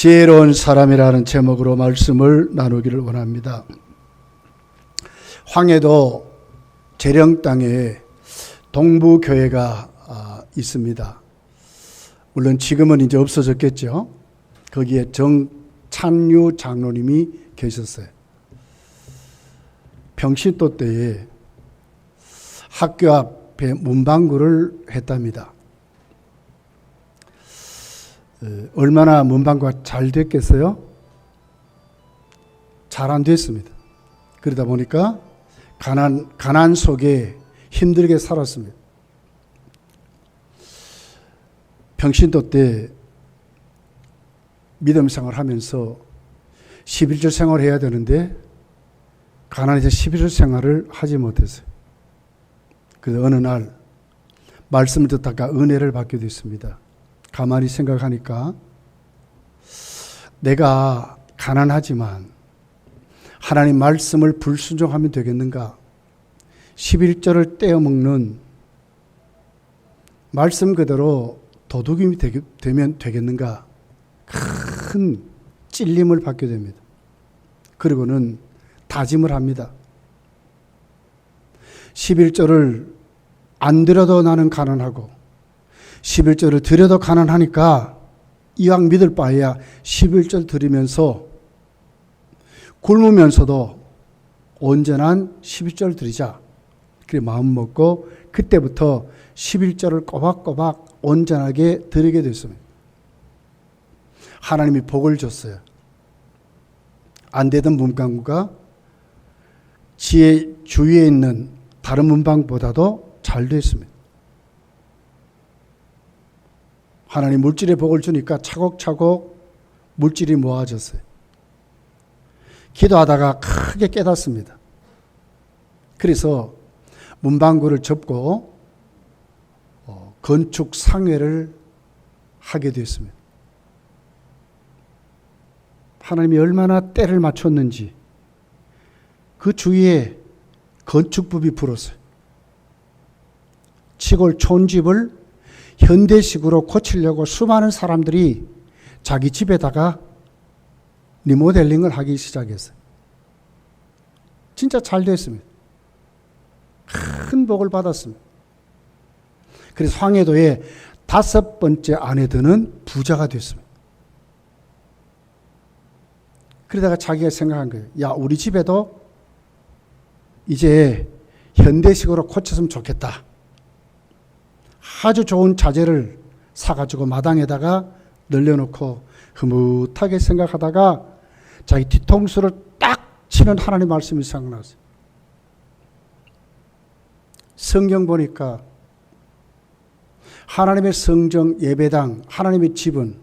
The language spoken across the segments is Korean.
지혜로운 사람이라는 제목으로 말씀을 나누기를 원합니다. 황해도 재령 땅에 동부교회가 있습니다. 물론 지금은 이제 없어졌겠죠. 거기에 정찬유 장로님이 계셨어요. 평신도 때에 학교 앞에 문방구를 했답니다. 얼마나 문방구가 잘 됐겠어요? 잘 안 됐습니다. 그러다 보니까 가난 속에 힘들게 살았습니다. 평신도 때 믿음 생활을 하면서 11절 생활을 해야 되는데 가난해서 11절 생활을 하지 못했어요. 그래서 어느 날 말씀을 듣다가 은혜를 받게 됐습니다. 가만히 생각하니까 내가 가난하지만 하나님 말씀을 불순종하면 되겠는가? 11절을 떼어먹는 말씀 그대로 도둑임이 되면 되겠는가? 큰 찔림을 받게 됩니다. 그리고는 다짐을 합니다. 11절을 안 드려도 나는 가난하고 11절을 드려도 가난하니까 이왕 믿을 바에야 11절 드리면서 굶으면서도 온전한 11절 드리자. 그래 마음 먹고 그때부터 11절을 꼬박꼬박 온전하게 드리게 됐습니다. 하나님이 복을 줬어요. 안 되던 문방구가 지혜 주위에 있는 다른 문방구보다도 잘 됐습니다. 하나님 물질의 복을 주니까 차곡차곡 물질이 모아졌어요. 기도하다가 크게 깨닫습니다. 그래서 문방구를 접고 건축 상회를 하게 됐습니다. 하나님이 얼마나 때를 맞췄는지 그 주위에 건축법이 불었어요. 시골 촌집을 현대식으로 고치려고 수많은 사람들이 자기 집에다가 리모델링을 하기 시작했어요. 진짜 잘 됐습니다. 큰 복을 받았습니다. 그래서 황해도의 5번째 아내 드는 부자가 됐습니다. 그러다가 자기가 생각한 거예요. 야, 우리 집에도 이제 현대식으로 고쳤으면 좋겠다. 아주 좋은 자재를 사가지고 마당에다가 널려놓고 흐뭇하게 생각하다가 자기 뒤통수를 딱 치는 하나님의 말씀이 생각났어요. 성경 보니까 하나님의 성정 예배당, 하나님의 집은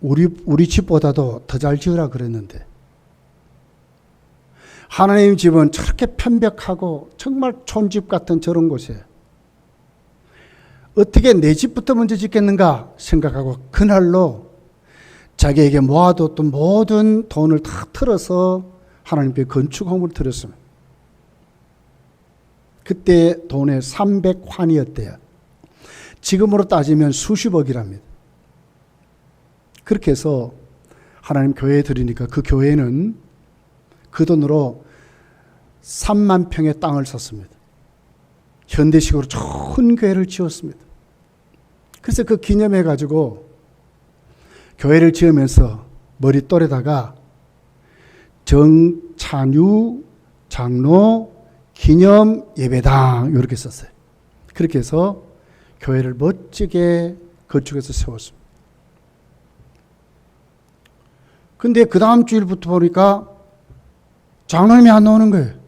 우리 집보다도 더 잘 지으라 그랬는데 하나님 집은 저렇게 편벽하고 정말 촌집 같은 저런 곳에 어떻게 내 집부터 먼저 짓겠는가 생각하고 그날로 자기에게 모아뒀던 모든 돈을 다 틀어서 하나님께 건축 헌금을 드렸습니다. 그때 돈의 300환이었대요. 지금으로 따지면 수십억이랍니다. 그렇게 해서 하나님 교회에 드리니까 그 교회는 그 돈으로 3만 평의 땅을 샀습니다. 현대식으로 좋은 교회를 지었습니다. 그래서 그 기념해가지고 교회를 지으면서 머릿돌에다가 정찬유 장로 기념 예배당 이렇게 썼어요. 그렇게 해서 교회를 멋지게 건축해서 세웠습니다. 근데 그 다음 주일부터 보니까 장로님이 안 나오는 거예요.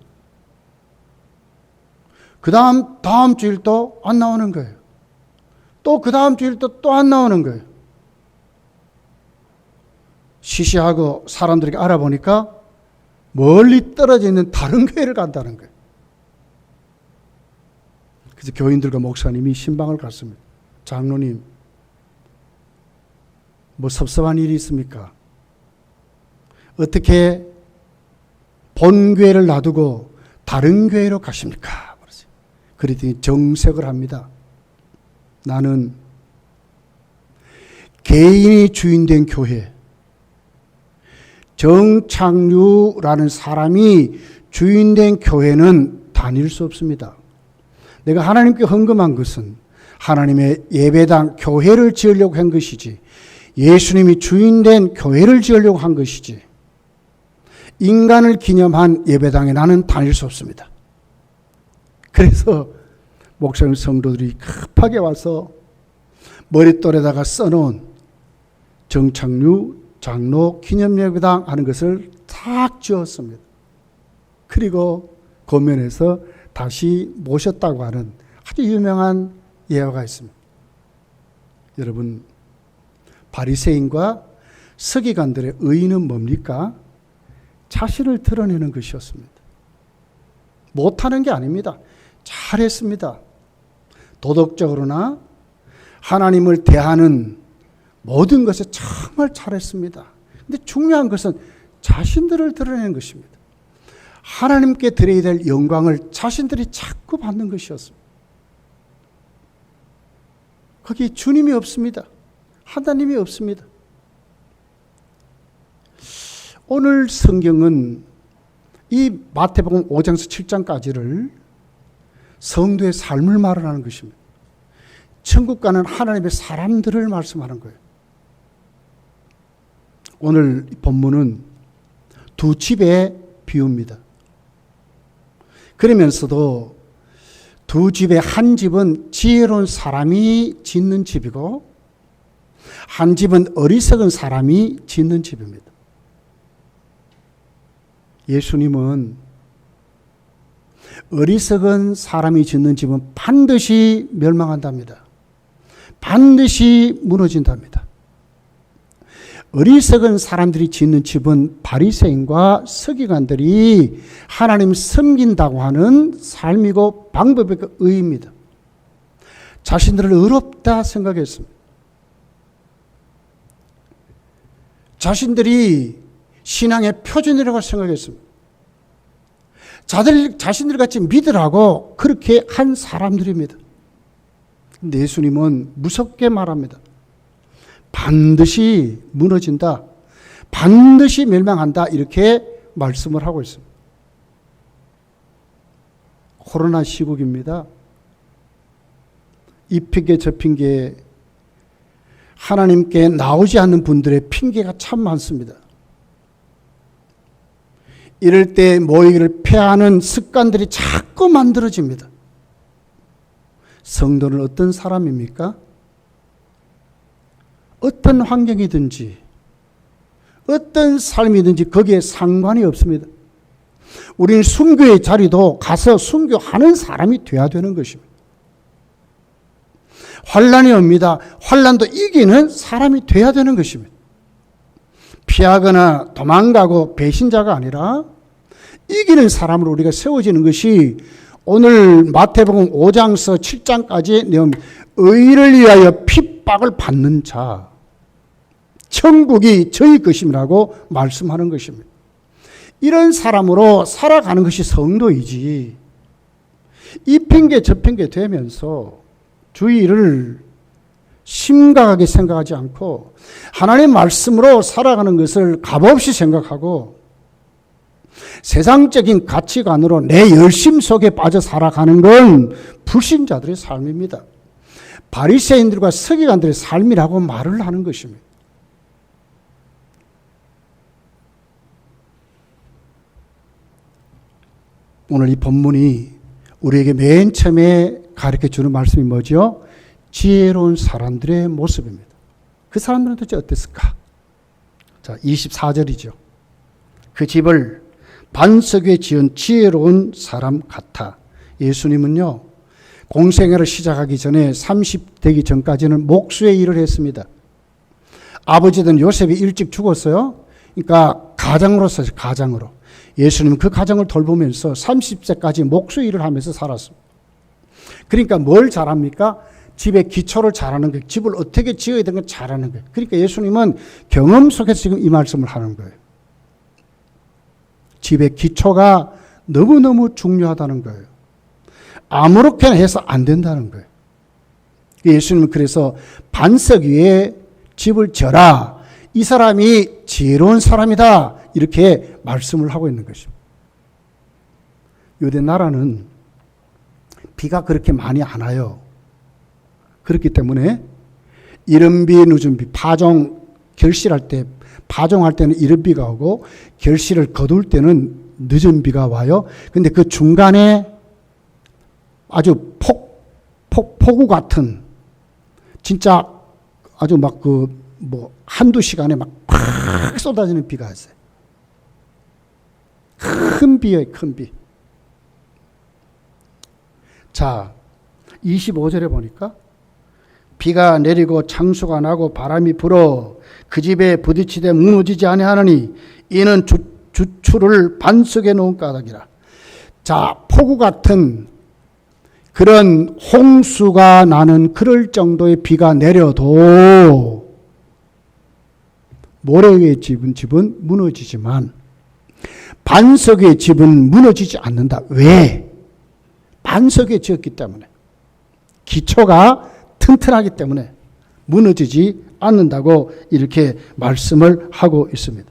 그 다음 주일도 안 나오는 거예요. 또 그 다음 주일도 또 안 나오는 거예요. 시시하고 사람들에게 알아보니까 멀리 떨어져 있는 다른 교회를 간다는 거예요. 그래서 교인들과 목사님이 신방을 갔습니다. 장로님, 뭐 섭섭한 일이 있습니까? 어떻게 본 교회를 놔두고 다른 교회로 가십니까? 그랬더니 정색을 합니다. 나는 개인이 주인된 교회, 정창류라는 사람이 주인된 교회는 다닐 수 없습니다. 내가 하나님께 헌금한 것은 하나님의 예배당 교회를 지으려고 한 것이지 예수님이 주인된 교회를 지으려고 한 것이지 인간을 기념한 예배당에 나는 다닐 수 없습니다. 그래서 목사님 성도들이 급하게 와서 머릿돌에다가 써놓은 정창류 장로 기념예배당 하는 것을 탁 지었습니다. 그리고 고면에서 다시 모셨다고 하는 아주 유명한 예화가 있습니다. 여러분, 바리새인과 서기관들의 의의는 뭡니까? 자신을 드러내는 것이었습니다. 못하는 게 아닙니다. 잘했습니다. 도덕적으로나 하나님을 대하는 모든 것에 정말 잘했습니다. 근데 중요한 것은 자신들을 드러내는 것입니다. 하나님께 드려야 될 영광을 자신들이 자꾸 받는 것이었습니다. 거기 주님이 없습니다. 하나님이 없습니다. 오늘 성경은 이 마태복음 5장에서 7장까지를 성도의 삶을 말하는 것입니다. 천국 가는 하나님의 사람들을 말씀하는 거예요. 오늘 본문은 두 집의 비유입니다. 그러면서도 두 집의 한 집은 지혜로운 사람이 짓는 집이고 한 집은 어리석은 사람이 짓는 집입니다. 예수님은 어리석은 사람이 짓는 집은 반드시 멸망한답니다. 반드시 무너진답니다. 어리석은 사람들이 짓는 집은 바리새인과 서기관들이 하나님 섬긴다고 하는 삶이고 방법의 의입니다. 자신들을 의롭다 생각했습니다. 자신들이 신앙의 표준이라고 생각했습니다. 자신들 같이 믿으라고 그렇게 한 사람들입니다. 근데 예수님은 무섭게 말합니다. 반드시 무너진다. 반드시 멸망한다. 이렇게 말씀을 하고 있습니다. 코로나 시국입니다. 이 핑계 저 핑계 하나님께 나오지 않는 분들의 핑계가 참 많습니다. 이럴 때 모이기를 패하는 습관들이 자꾸 만들어집니다. 성도는 어떤 사람입니까? 어떤 환경이든지 어떤 삶이든지 거기에 상관이 없습니다. 우리는 순교의 자리도 가서 순교하는 사람이 돼야 되는 것입니다. 환난이 옵니다. 환난도 이기는 사람이 돼야 되는 것입니다. 피하거나 도망가고 배신자가 아니라 이기는 사람으로 우리가 세워지는 것이 오늘 마태복음 5장에서 7장까지 내용 의를 위하여 핍박을 받는 자 천국이 저희 것임이라고 말씀하는 것입니다. 이런 사람으로 살아가는 것이 성도이지 이 핑계 저 핑계 되면서 주의를 심각하게 생각하지 않고 하나님의 말씀으로 살아가는 것을 값없이 생각하고 세상적인 가치관으로 내 열심 속에 빠져 살아가는 건 불신자들의 삶입니다. 바리새인들과 서기관들의 삶이라고 말을 하는 것입니다. 오늘 이 본문이 우리에게 맨 처음에 가르쳐주는 말씀이 뭐죠? 지혜로운 사람들의 모습입니다. 그 사람들은 도대체 어땠을까? 자, 24절이죠. 그 집을 반석 위에 지은 지혜로운 사람 같아. 예수님은요, 공생애를 시작하기 전에 30 되기 전까지는 목수의 일을 했습니다. 아버지든 요셉이 일찍 죽었어요. 그러니까 가장으로 썼어요. 가장으로. 예수님은 그 가정을 돌보면서 30세까지 목수 일을 하면서 살았습니다. 그러니까 뭘 잘합니까? 집의 기초를 잘하는 거예요. 집을 어떻게 지어야 되는 걸 잘하는 거예요. 그러니까 예수님은 경험 속에서 지금 이 말씀을 하는 거예요. 집의 기초가 너무너무 중요하다는 거예요. 아무렇게나 해서 안 된다는 거예요. 예수님은 그래서 반석 위에 집을 져라. 이 사람이 지혜로운 사람이다. 이렇게 말씀을 하고 있는 것입니다. 유대 나라는 비가 그렇게 많이 안 와요. 그렇기 때문에 이른비 늦은비 결실할 때 파종할 때는 이른비가 오고 결실을 거둘 때는 늦은비가 와요. 근데 그 중간에 아주 폭우 같은 진짜 아주 막 한두 시간에 막 팍 쏟아지는 비가 있어요. 큰 비예요, 큰 비. 자, 25절에 보니까 비가 내리고 창수가 나고 바람이 불어 그 집에 부딪히되 무너지지 아니하느니 이는 주추를 반석에 놓은 까닭이라. 자, 폭우 같은 그런 홍수가 나는 그럴 정도의 비가 내려도 모래 위에 집은 무너지지만 반석 위의 집은 무너지지 않는다. 왜? 반석 위에 지었기 때문에. 기초가 튼튼하기 때문에 무너지지 않는다고 이렇게 말씀을 하고 있습니다.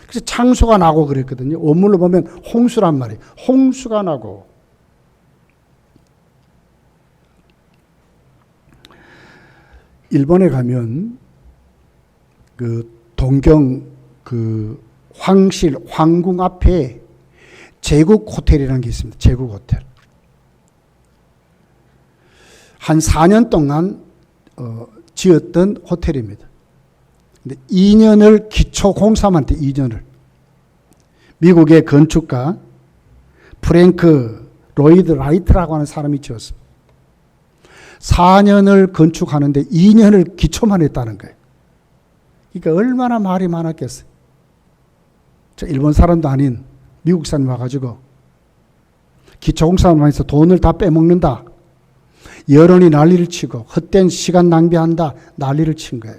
그래서 창수가 나고 그랬거든요. 원문로 보면 홍수란 말이에요. 홍수가 나고. 일본에 가면 동경 황궁 앞에 제국 호텔이라는 게 있습니다. 제국 호텔. 한 4년 동안 지었던 호텔입니다. 근데 2년을 기초 공사만 때 2년을 미국의 건축가 프랭크 로이드 라이트라고 하는 사람이 지었습니다. 4년을 건축하는데 2년을 기초만 했다는 거예요. 그러니까 얼마나 말이 많았겠어요. 저 일본 사람도 아닌 미국 사람 와가지고 기초공사만 해서 돈을 다 빼먹는다. 여론이 난리를 치고 헛된 시간 낭비한다. 난리를 친 거예요.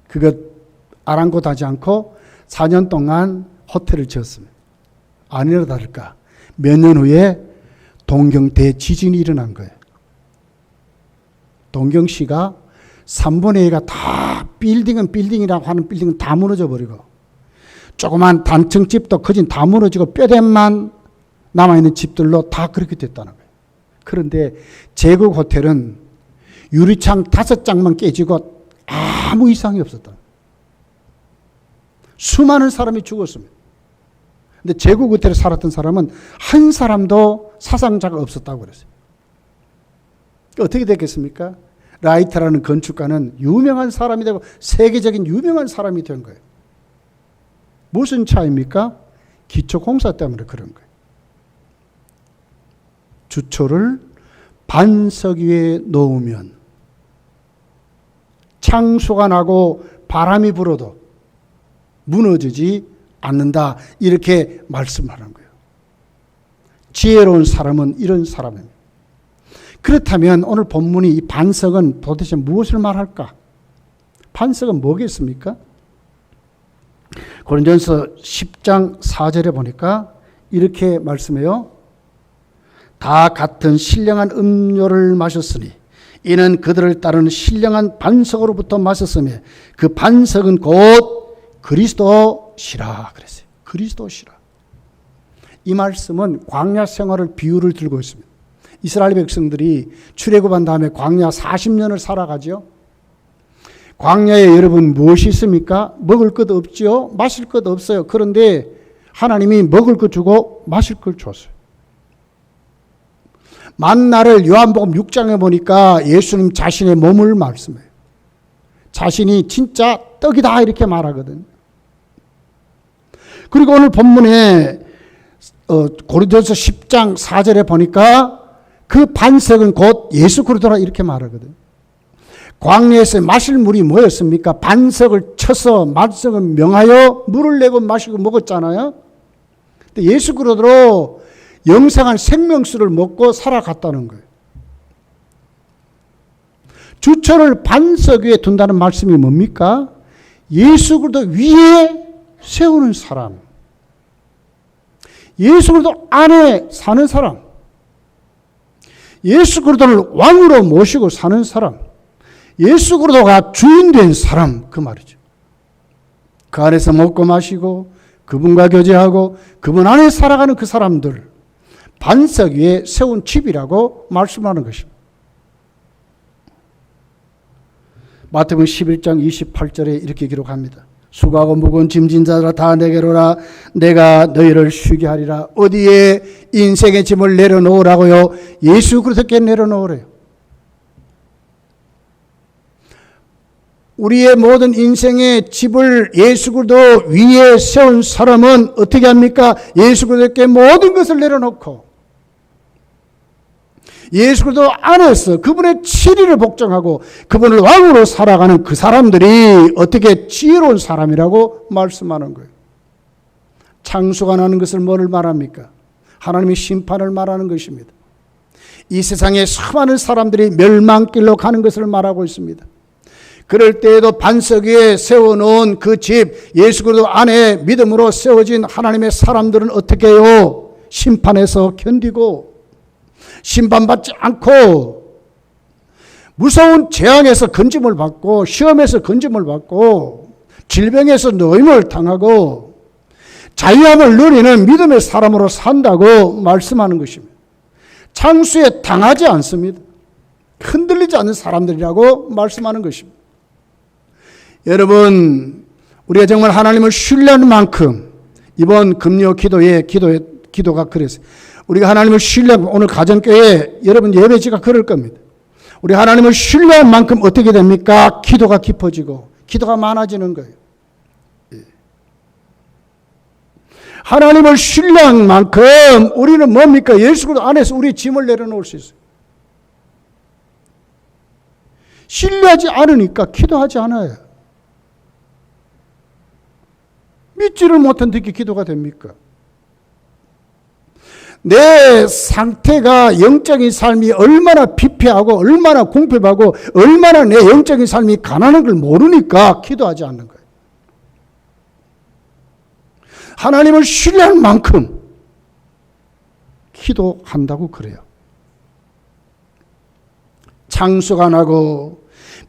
그것 아랑곳하지 않고 4년 동안 호텔을 지었습니다. 아니나 다를까 몇 년 후에 동경 대지진이 일어난 거예요. 동경시가 3분의 2가 다 빌딩이라고 하는 빌딩은 다 무너져 버리고 조그만 단층집도 커진 다 무너지고 뼈대만 남아있는 집들로 다 그렇게 됐다는 거예요. 그런데 제국 호텔은 유리창 5장만 깨지고 아무 이상이 없었다. 수많은 사람이 죽었습니다. 근데 제국 호텔에 살았던 사람은 한 사람도 사상자가 없었다고 그랬어요. 어떻게 됐겠습니까? 라이트라는 건축가는 유명한 사람이 되고 세계적인 유명한 사람이 된 거예요. 무슨 차이입니까? 기초공사 때문에 그런 거예요. 주초를 반석 위에 놓으면 창수가 나고 바람이 불어도 무너지지 않는다. 이렇게 말씀하는 거예요. 지혜로운 사람은 이런 사람입니다. 그렇다면 오늘 본문이 이 반석은 도대체 무엇을 말할까? 반석은 뭐겠습니까? 고린도전서 10장 4절에 보니까 이렇게 말씀해요. 다 같은 신령한 음료를 마셨으니 이는 그들을 따르는 신령한 반석으로부터 마셨으며 그 반석은 곧 그리스도시라 그랬어요. 그리스도시라. 이 말씀은 광야 생활을 비유를 들고 있습니다. 이스라엘 백성들이 출애굽한 다음에 광야 40년을 살아가죠. 광야에 여러분 무엇이 있습니까? 먹을 것 없지요. 마실 것 없어요. 그런데 하나님이 먹을 것 주고 마실 걸 줬어요. 만나를 요한복음 6장에 보니까 예수님 자신의 몸을 말씀해요. 자신이 진짜 떡이다 이렇게 말하거든요. 그리고 오늘 본문에 고린도전서 10장 4절에 보니까 그 반석은 곧 예수 그리스도라 이렇게 말하거든요. 광야에서 마실 물이 뭐였습니까? 반석을 쳐서 반석을 명하여 물을 내고 마시고 먹었잖아요. 근데 예수 그리스도로 영생한 생명수를 먹고 살아갔다는 거예요. 주초를 반석 위에 둔다는 말씀이 뭡니까? 예수 그리스도 위에 세우는 사람. 예수 그리스도 안에 사는 사람. 예수 그리스도를 왕으로 모시고 사는 사람. 예수 그리스도가 주인 된 사람 그 말이죠. 그 안에서 먹고 마시고 그분과 교제하고 그분 안에 살아가는 그 사람들, 반석 위에 세운 집이라고 말씀하는 것입니다. 마태복음 11장 28절에 이렇게 기록합니다. 수고하고 무거운 짐진 자들아 다 내게로 오라. 내가 너희를 쉬게 하리라. 어디에 인생의 짐을 내려놓으라고요? 예수 그리스도께 내려놓으래요. 우리의 모든 인생의 집을 예수 그리스도 위에 세운 사람은 어떻게 합니까? 예수 그리스도께 모든 것을 내려놓고 예수 그리스도 안에서 그분의 치리를 복종하고 그분을 왕으로 살아가는 그 사람들이 어떻게 지혜로운 사람이라고 말씀하는 거예요. 창수가 나는 것을 뭐를 말합니까? 하나님의 심판을 말하는 것입니다. 이 세상에 수많은 사람들이 멸망길로 가는 것을 말하고 있습니다. 그럴 때에도 반석 위에 세워놓은 그 집, 예수 그리스도 안에 믿음으로 세워진 하나님의 사람들은 어떻게 해요? 심판에서 견디고 심판받지 않고 무서운 재앙에서 건짐을 받고 시험에서 건짐을 받고 질병에서 노임을 당하고 자유함을 누리는 믿음의 사람으로 산다고 말씀하는 것입니다. 창수에 당하지 않습니다. 흔들리지 않는 사람들이라고 말씀하는 것입니다. 여러분, 우리가 정말 하나님을 신뢰하는 만큼 이번 금요 기도가 그랬어요. 우리가 하나님을 신뢰하고 오늘 가정교회 여러분 예배지가 그럴 겁니다. 우리 하나님을 신뢰한 만큼 어떻게 됩니까? 기도가 깊어지고 기도가 많아지는 거예요. 하나님을 신뢰한 만큼 우리는 뭡니까? 예수 그리스도 안에서 우리의 짐을 내려놓을 수 있어요. 신뢰하지 않으니까 기도하지 않아요. 믿지를 못한 어떻게 기도가 됩니까? 내 상태가 영적인 삶이 얼마나 피폐하고 얼마나 궁핍하고 얼마나 내 영적인 삶이 가난한 걸 모르니까 기도하지 않는 거예요. 하나님을 신뢰할 만큼 기도한다고 그래요. 창수가 나고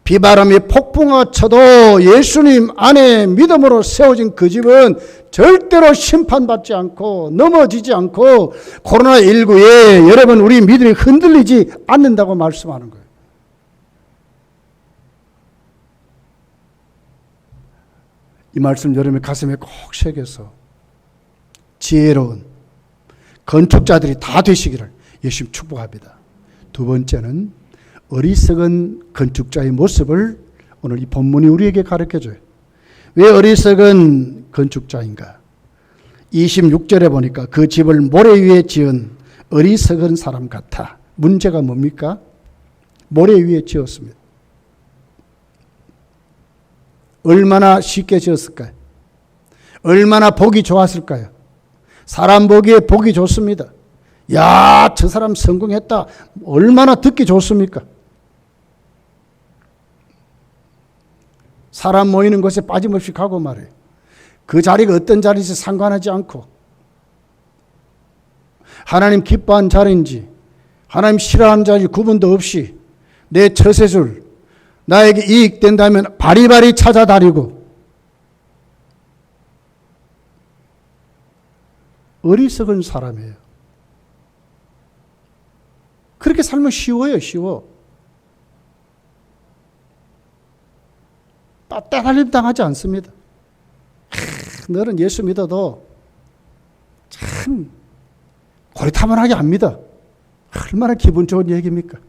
비바람이 폭풍아 쳐도 예수님 안에 믿음으로 세워진 그 집은 절대로 심판받지 않고 넘어지지 않고 코로나19에 여러분 우리 믿음이 흔들리지 않는다고 말씀하는 거예요. 이 말씀 여러분의 가슴에 꼭 새겨서 지혜로운 건축자들이 다 되시기를 예수님 축복합니다. 두 번째는 어리석은 건축자의 모습을 오늘 이 본문이 우리에게 가르쳐줘요. 왜 어리석은 건축자인가? 26절에 보니까 그 집을 모래 위에 지은 어리석은 사람 같아. 문제가 뭡니까? 모래 위에 지었습니다. 얼마나 쉽게 지었을까요? 얼마나 보기 좋았을까요? 사람 보기에 보기 좋습니다. 야, 저 사람 성공했다. 얼마나 듣기 좋습니까? 사람 모이는 곳에 빠짐없이 가고 말해요. 그 자리가 어떤 자리인지 상관하지 않고 하나님 기뻐한 자리인지 하나님 싫어하는 자리인지 구분도 없이 내 처세술 나에게 이익된다면 바리바리 찾아다니고 어리석은 사람이에요. 그렇게 살면 쉬워요. 쉬워. 따따갈림 당하지 않습니다. 너는 예수 믿어도 참 고리타분하게 안 믿어. 얼마나 기분 좋은 얘기입니까?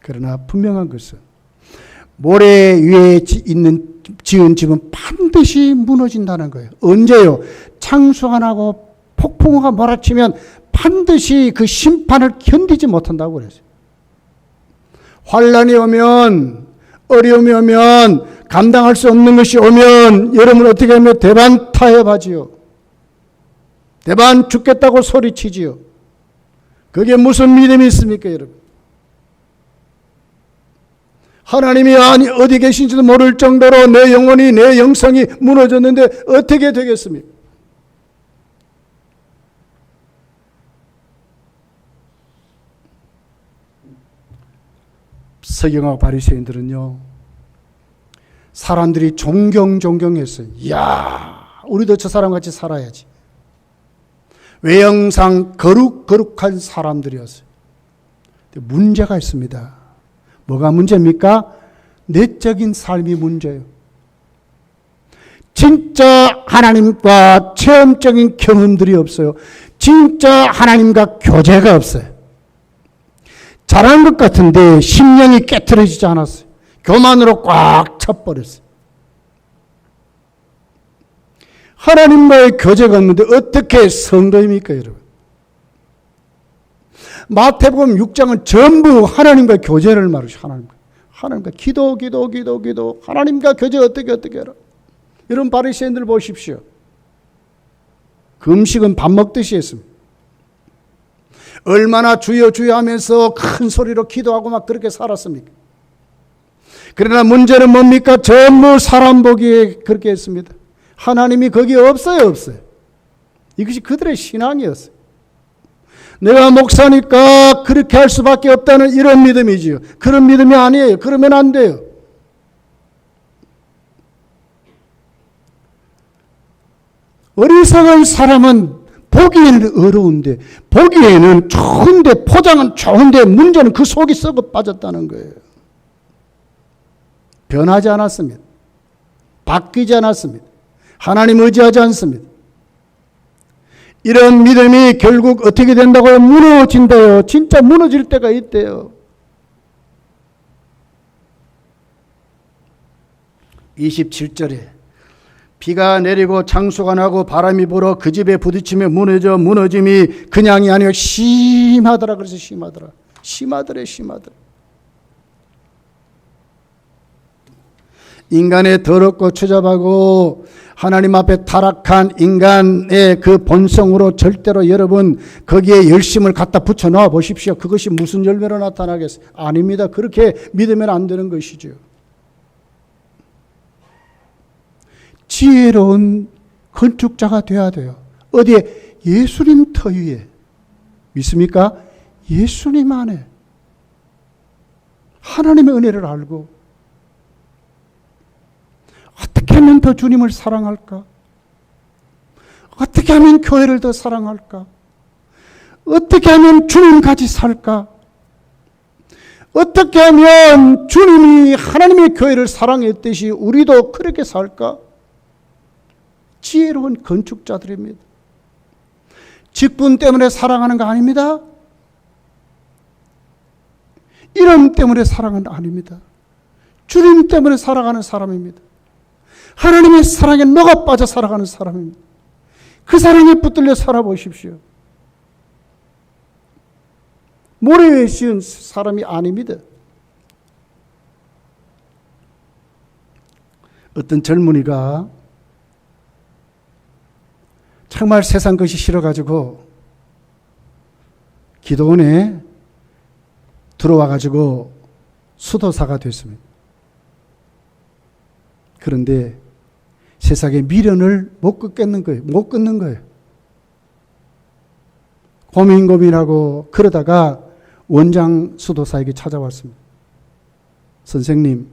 그러나 분명한 것은 모래 위에 지은 집은 반드시 무너진다는 거예요. 언제요? 창수가 나고 폭풍우가 몰아치면 반드시 그 심판을 견디지 못한다고 그랬어요. 환란이 오면 어려움이 오면 감당할 수 없는 것이 오면 여러분 어떻게 하면 대반 타협하지요. 대반 죽겠다고 소리치지요. 그게 무슨 믿음이 있습니까 여러분? 하나님이 어디 계신지도 모를 정도로 내 영혼이 내 영성이 무너졌는데 어떻게 되겠습니까? 서경학 바리새인들은요 사람들이 존경했어요. 이야, 우리도 저 사람같이 살아야지. 외형상 거룩한 사람들이었어요. 문제가 있습니다. 뭐가 문제입니까? 내적인 삶이 문제예요. 진짜 하나님과 체험적인 경험들이 없어요. 진짜 하나님과 교제가 없어요. 잘한 것 같은데 심령이 깨트려지지 않았어요. 교만으로 꽉 차버렸어요. 하나님과의 교제가 없는데 어떻게 성도입니까, 여러분? 마태복음 6장은 전부 하나님과 교제를 말하죠. 하나님과 기도. 하나님과 교제 어떻게 해라. 이런 바리새인들 보십시오. 금식은 밥 먹듯이 했습니다. 얼마나 주여 하면서 큰 소리로 기도하고 막 그렇게 살았습니까? 그러나 문제는 뭡니까? 전부 사람 보기에 그렇게 했습니다. 하나님이 거기에 없어요. 이것이 그들의 신앙이었어요. 내가 목사니까 그렇게 할 수밖에 없다는 이런 믿음이지요. 그런 믿음이 아니에요. 그러면 안 돼요. 어리석은 사람은 보기에는 어려운데, 보기에는 좋은데, 포장은 좋은데, 문제는 그 속이 썩어 빠졌다는 거예요. 변하지 않았습니다. 바뀌지 않았습니다. 하나님 의지하지 않습니다. 이런 믿음이 결국 어떻게 된다고요? 무너진대요. 진짜 무너질 때가 있대요. 27절에 비가 내리고 창수가 나고 바람이 불어 그 집에 부딪히며 무너짐이 그냥이 아니요 심하더라. 그래서 심하더래. 인간의 더럽고 추잡하고 하나님 앞에 타락한 인간의 그 본성으로 절대로 여러분 거기에 열심을 갖다 붙여 놓아 보십시오. 그것이 무슨 열매로 나타나겠어요? 아닙니다. 그렇게 믿으면 안 되는 것이죠. 지혜로운 건축자가 되어야 돼요. 어디에? 예수님 터 위에. 믿습니까? 예수님 안에. 하나님의 은혜를 알고 어떻게 하면 더 주님을 사랑할까? 어떻게 하면 교회를 더 사랑할까? 어떻게 하면 주님같이 살까? 어떻게 하면 주님이 하나님의 교회를 사랑했듯이 우리도 그렇게 살까? 지혜로운 건축자들입니다. 직분 때문에 사랑하는 거 아닙니다. 이름 때문에 사랑은 아닙니다. 주님 때문에 살아가는 사람입니다. 하나님의 사랑에 녹아 빠져 살아가는 사람입니다. 그 사랑에 붙들려 살아보십시오. 모래 위에 씌운 사람이 아닙니다. 어떤 젊은이가 정말 세상 것이 싫어가지고 기도원에 들어와가지고 수도사가 됐습니다. 그런데 세상의 미련을 못 끊는 거예요. 고민하고 그러다가 원장 수도사에게 찾아왔습니다. 선생님,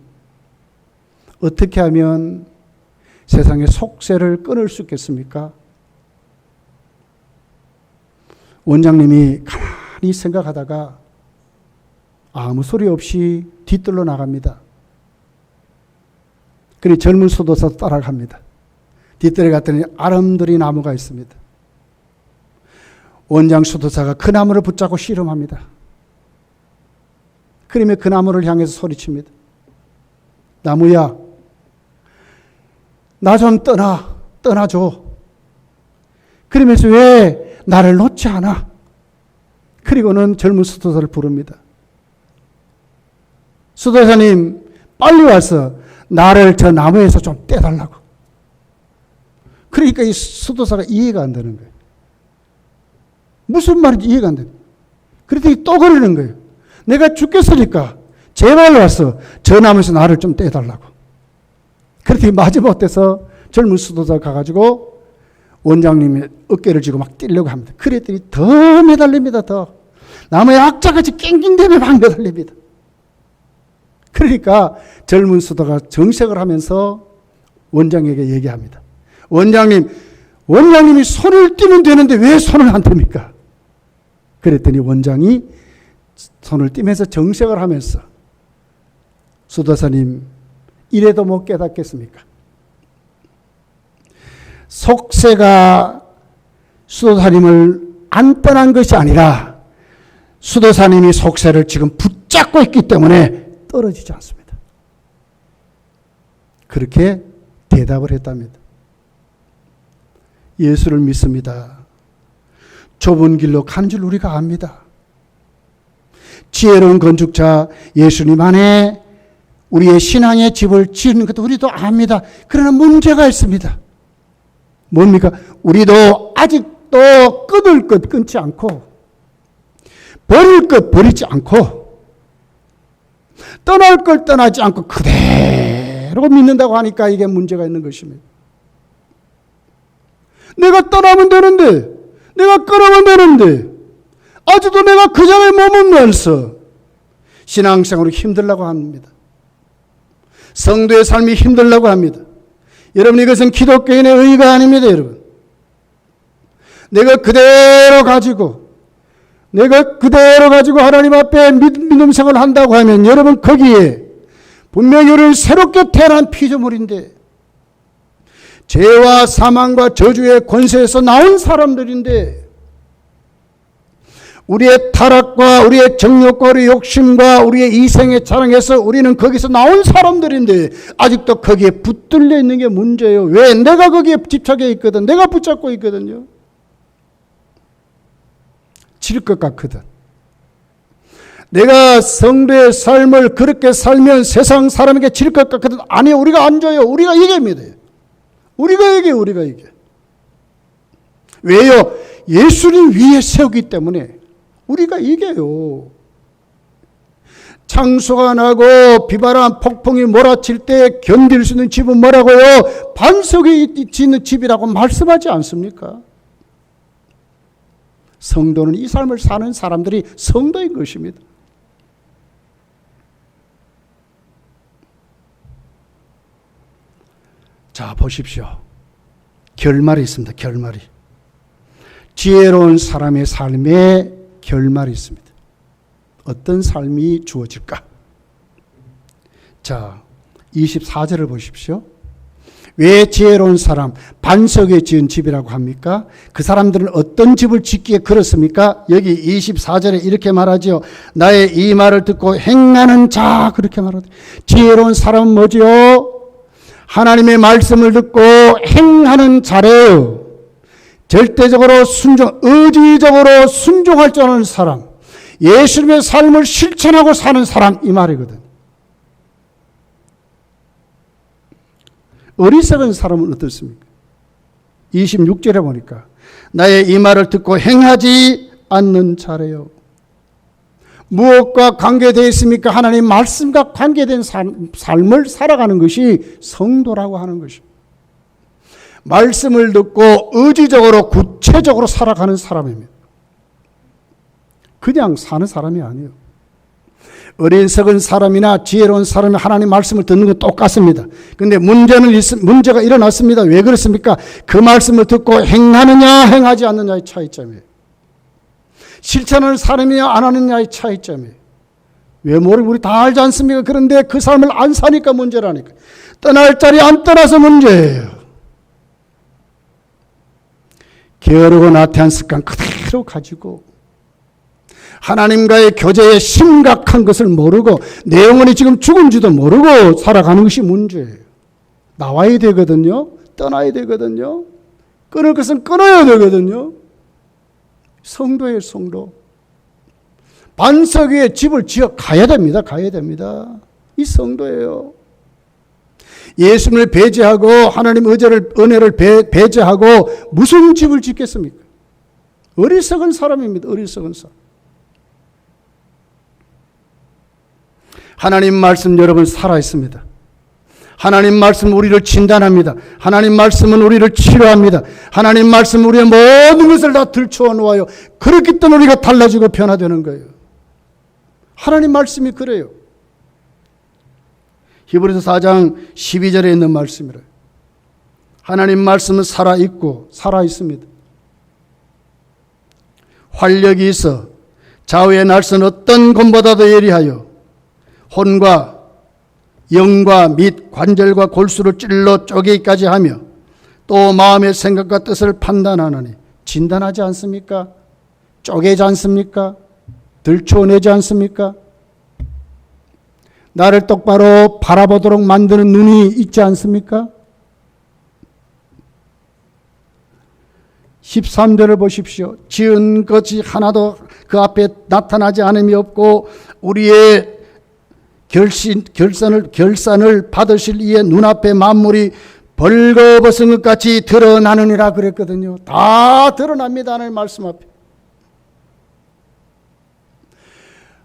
어떻게 하면 세상의 속세를 끊을 수 있겠습니까? 원장님이 가만히 생각하다가 아무 소리 없이 뒤뜰로 나갑니다. 그리 젊은 수도사 따라갑니다. 뒤뜰에 갔더니 아름드리 나무가 있습니다. 원장 수도사가 그 나무를 붙잡고 씨름합니다. 그러면 그 나무를 향해서 소리칩니다. 나무야, 나 좀 떠나줘. 그러면서 왜 나를 놓지 않아? 그리고는 젊은 수도사를 부릅니다. 수도사님, 빨리 와서 나를 저 나무에서 좀 떼달라고. 그러니까 이 수도사가 이해가 안 되는 거예요. 무슨 말인지 이해가 안 돼요. 그랬더니 또 그러는 거예요. 내가 죽겠으니까 제발 와서 저 나무에서 나를 좀 떼달라고. 그랬더니 마지못해서 젊은 수도사가 가가지고 원장님의 어깨를 쥐고 막 뛰려고 합니다. 그랬더니 더 매달립니다. 더 나무에 악자같이 낑낑대며 막 매달립니다. 그러니까 젊은 수도가 정색을 하면서 원장에게 얘기합니다. 원장님이 손을 떼면 되는데 왜 손을 안 뗍니까? 그랬더니 원장이 손을 떼면서 정색을 하면서 수도사님, 이래도 못 깨닫겠습니까? 속세가 수도사님을 안 떠난 것이 아니라 수도사님이 속세를 지금 붙잡고 있기 때문에 떨어지지 않습니다. 그렇게 대답을 했답니다. 예수를 믿습니다. 좁은 길로 가는 줄 우리가 압니다. 지혜로운 건축자 예수님 안에 우리의 신앙의 집을 지은 것도 우리도 압니다. 그러나 문제가 있습니다. 뭡니까? 우리도 아직도 끊을 것 끊지 않고 버릴 것 버리지 않고 떠날 걸 떠나지 않고 그대로 믿는다고 하니까 이게 문제가 있는 것입니다. 내가 떠나면 되는데, 내가 끊으면 되는데 아직도 내가 그 자리에 머물면서 신앙생활이 힘들다고 합니다. 성도의 삶이 힘들다고 합니다. 여러분, 이것은 기독교인의 의의가 아닙니다. 여러분, 내가 그대로 가지고 하나님 앞에 믿음 생활을 한다고 하면 여러분, 거기에 분명히 우리는 새롭게 태어난 피조물인데 죄와 사망과 저주의 권세에서 나온 사람들인데 우리의 타락과 우리의 정욕과 우리의 욕심과 우리의 이생의 자랑에서 우리는 거기서 나온 사람들인데 아직도 거기에 붙들려 있는 게 문제예요. 왜? 내가 거기에 집착해 있거든. 내가 붙잡고 있거든요. 질 것 같거든. 내가 성도의 삶을 그렇게 살면 세상 사람에게 질 것 같거든. 아니요, 우리가 안 져요. 우리가 이깁니다. 우리가 이겨. 왜요? 예수님 위에 세우기 때문에 우리가 이겨요. 창수가 나고 비바람 폭풍이 몰아칠 때 견딜 수 있는 집은 뭐라고요? 반석이 짓는 집이라고 말씀하지 않습니까? 성도는 이 삶을 사는 사람들이 성도인 것입니다. 자, 보십시오. 결말이 있습니다. 결말이. 지혜로운 사람의 삶에 결말이 있습니다. 어떤 삶이 주어질까? 자, 24절을 보십시오. 왜 지혜로운 사람, 반석에 지은 집이라고 합니까? 그 사람들은 어떤 집을 짓기에 그렇습니까? 여기 24절에 이렇게 말하죠. 나의 이 말을 듣고 행하는 자, 그렇게 말하죠. 지혜로운 사람은 뭐지요? 하나님의 말씀을 듣고 행하는 자래요. 절대적으로 의지적으로 순종할 줄 아는 사람, 예수님의 삶을 실천하고 사는 사람, 이 말이거든. 어리석은 사람은 어떻습니까? 26절에 보니까 나의 이 말을 듣고 행하지 않는 자래요. 무엇과 관계되어 있습니까? 하나님 말씀과 관계된 삶을 살아가는 것이 성도라고 하는 것입니다. 말씀을 듣고 의지적으로 구체적으로 살아가는 사람입니다. 그냥 사는 사람이 아니에요. 어리석은 사람이나 지혜로운 사람이 하나님 말씀을 듣는 건 똑같습니다. 그런데 문제가 일어났습니다. 왜 그렇습니까? 그 말씀을 듣고 행하느냐 행하지 않느냐의 차이점이에요. 실천하는 사람이냐 안 하느냐의 차이점이에요. 왜 모르고 우리 다 알지 않습니까? 그런데 그 삶을 안 사니까 문제라니까. 떠날 자리 안 떠나서 문제예요. 게으르고 나태한 습관 그대로 가지고 하나님과의 교제에 심각한 것을 모르고 내 영혼이 지금 죽은지도 모르고 살아가는 것이 문제예요. 나와야 되거든요. 떠나야 되거든요. 끊을 것은 끊어야 되거든요. 성도예요, 성도. 반석 위에 집을 지어 가야 됩니다. 가야 됩니다. 이 성도예요. 예수님을 배제하고 하나님 은혜를 배제하고 무슨 집을 짓겠습니까? 어리석은 사람입니다. 어리석은 사람. 하나님 말씀 여러분 살아있습니다. 하나님 말씀 우리를 진단합니다. 하나님 말씀은 우리를 치료합니다. 하나님 말씀은 우리의 모든 것을 다 들추어 놓아요. 그렇기 때문에 우리가 달라지고 변화되는 거예요. 하나님 말씀이 그래요. 히브리서 4장 12절에 있는 말씀이라. 하나님 말씀은 살아있고 살아있습니다. 활력이 있어 좌우의 날선 어떤 검보다도 예리하여 혼과 영과 및 관절과 골수를 찔러 쪼개기까지 하며 또 마음의 생각과 뜻을 판단하느니 진단하지 않습니까? 쪼개지 않습니까? 들춰내지 않습니까? 나를 똑바로 바라보도록 만드는 눈이 있지 않습니까? 13절을 보십시오. 지은 것이 하나도 그 앞에 나타나지 않음이 없고 우리의 결산을 받으실 이의 눈앞에 만물이 벌거벗은 것 같이 드러나느니라 그랬거든요. 다 드러납니다. 하나님 말씀 앞에.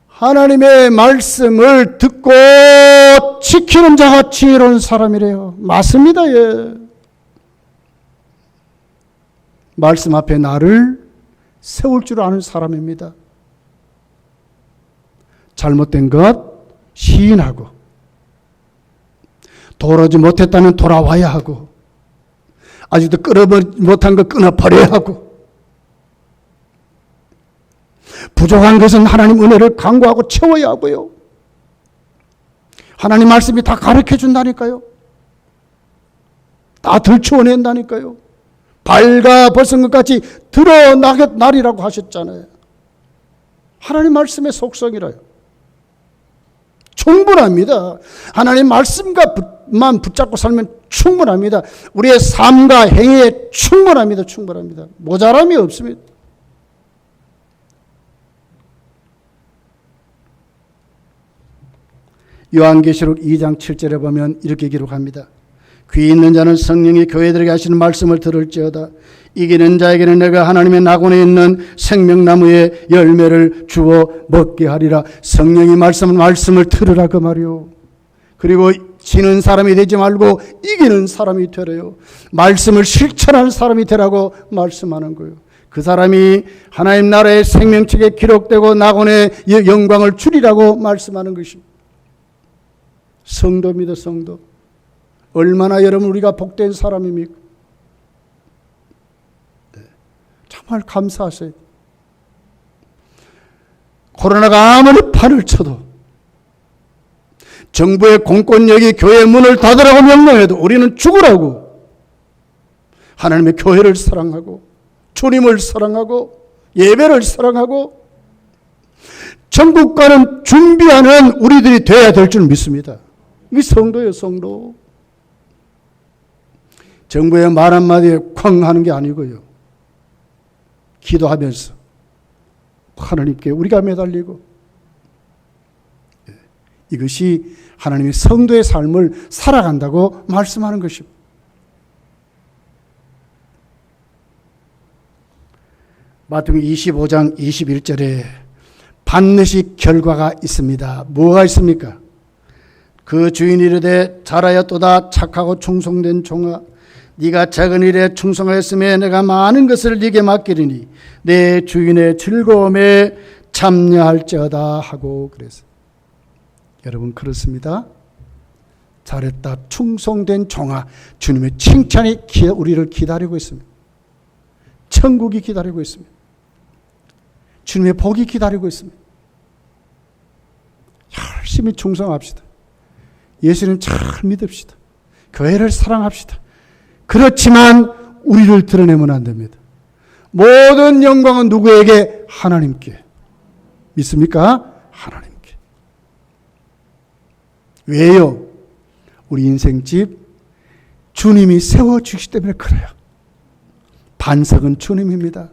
하나님의 말씀을 듣고 지키는 자가 지혜로운 사람이래요. 맞습니다. 예. 말씀 앞에 나를 세울 줄 아는 사람입니다. 잘못된 것 시인하고 돌아오지 못했다면 돌아와야 하고 아직도 끊어버리지 못한 것 끊어버려야 하고 부족한 것은 하나님 은혜를 간구하고 채워야 하고요. 하나님 말씀이 다 가르쳐 준다니까요. 다 들추어낸다니까요. 발가 벗은 것 같이 드러나리라고 하셨잖아요. 하나님 말씀의 속성이라요. 충분합니다. 하나님 말씀만 붙잡고 살면 충분합니다. 우리의 삶과 행위에 충분합니다. 충분합니다. 모자람이 없습니다. 요한계시록 2장 7절에 보면 이렇게 기록합니다. 귀 있는 자는 성령이 교회들에게 하시는 말씀을 들을지어다. 이기는 자에게는 내가 하나님의 낙원에 있는 생명나무의 열매를 주어 먹게 하리라. 성령이 말씀을 들으라 그 말이요. 그리고 지는 사람이 되지 말고 이기는 사람이 되래요. 말씀을 실천하는 사람이 되라고 말씀하는 거예요. 그 사람이 하나님 나라의 생명책에 기록되고 낙원의 영광을 주리라고 말씀하는 것입니다. 성도입니다. 성도. 얼마나 여러분 우리가 복된 사람입니까? 네. 정말 감사하세요. 코로나가 아무리 판을 쳐도 정부의 공권력이 교회 문을 닫으라고 명령해도 우리는 죽으라고 하나님의 교회를 사랑하고 주님을 사랑하고 예배를 사랑하고 천국 가는 준비하는 우리들이 되어야 될 줄 믿습니다. 이게 성도예요. 성도. 정부의 말 한마디에 쾅 하는 게 아니고요. 기도하면서 하나님께 우리가 매달리고 이것이 하나님의 성도의 삶을 살아간다고 말씀하는 것입니다. 마태복음 25장 21절에 반드시 결과가 있습니다. 뭐가 있습니까? 그 주인이 이르되 잘하였도다 착하고 충성된 종아 네가 작은 일에 충성하였으며 내가 많은 것을 네게 맡기리니 내 주인의 즐거움에 참여할지어다 하고 그랬어요. 여러분 그렇습니다. 잘했다 충성된 종아. 주님의 칭찬이 우리를 기다리고 있습니다. 천국이 기다리고 있습니다. 주님의 복이 기다리고 있습니다. 열심히 충성합시다. 예수님 잘 믿읍시다. 교회를 사랑합시다. 그렇지만 우리를 드러내면 안 됩니다. 모든 영광은 누구에게? 하나님께. 믿습니까? 하나님께. 왜요? 우리 인생집 주님이 세워주시기 때문에 그래요. 반석은 주님입니다.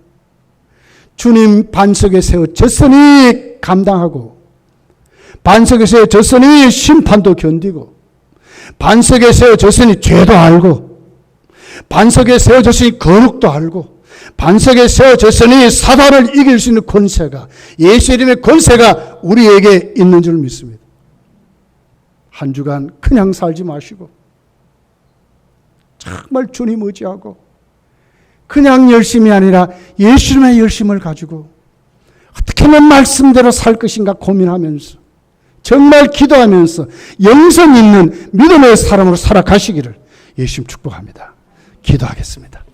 주님 반석에 세워졌으니 감당하고 반석에 세워졌으니 심판도 견디고 반석에 세워졌으니 죄도 알고 반석에 세워졌으니 거룩도 알고 반석에 세워졌으니 사단을 이길 수 있는 권세가 예수 이름의 권세가 우리에게 있는 줄 믿습니다. 한 주간 그냥 살지 마시고 정말 주님 의지하고 그냥 열심이 아니라 예수님의 열심을 가지고 어떻게 하면 말씀대로 살 것인가 고민하면서 정말 기도하면서 영성 있는 믿음의 사람으로 살아가시기를 예수님 축복합니다. 기도하겠습니다.